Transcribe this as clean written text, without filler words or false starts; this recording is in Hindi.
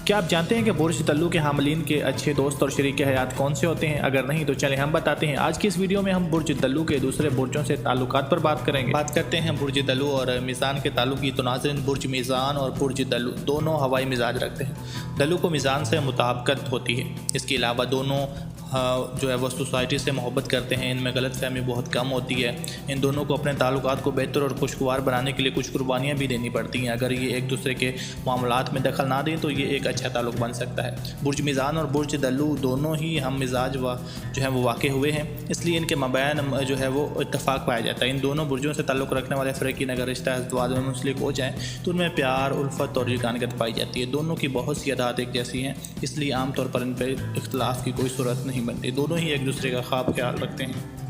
क्या आप जानते हैं कि बुर्ज तल्लु के हामिलीन के अच्छे दोस्त और शरीक हयात कौन से होते हैं? अगर नहीं तो चलें हम बताते हैं। आज की इस वीडियो में हम बुर्ज तल्लु के दूसरे बुर्जों से ताल्लुकात पर बात करेंगे। बात करते हैं बुर्ज तल्लु और मीज़ान के ताल्लुक की। तो नाज़रीन, बुर्ज मीज़ान और बुर्ज तल्लु दोनों हवाई मिजाज रखते हैं। तल्लु को मीज़ान से मुताबिकत होती है। इसके अलावा दोनों जो है वो सोसाइटी से मोहब्बत करते हैं। इनमें गलतफहमी बहुत कम होती है। इन दोनों को अपने ताल्लुकात को बेहतर और खुशगवार बनाने के लिए कुछ कुर्बानियाँ भी देनी पड़ती हैं। अगर ये एक दूसरे के मामलात में दखल ना दें तो ये एक अच्छा ताल्लुक बन सकता है। बुर्ज मीज़ान और बुर्ज तल्लु दोनों ही हम मिजाज व जो है वो वाक़ हुए हैं, इसलिए इनके मबैन जो है वो इत्तफाक पाया जाता है। इन दोनों बुर्जों से ताल्लुक़ रखने वाले फ़रीक़ीन अगर रिश्ता अज़दवाज में मुंसलिक हो जाएँ तो उनमें प्यार, उल्फत और यकानगत पाई जाती है। दोनों की बहुत सी अदात एक जैसी हैं, इसलिए आमतौर पर इन पर इख्तलाफ की कोई सूरत नहीं बनती। दोनों ही एक दूसरे का ख़ास ख्याल रखते हैं।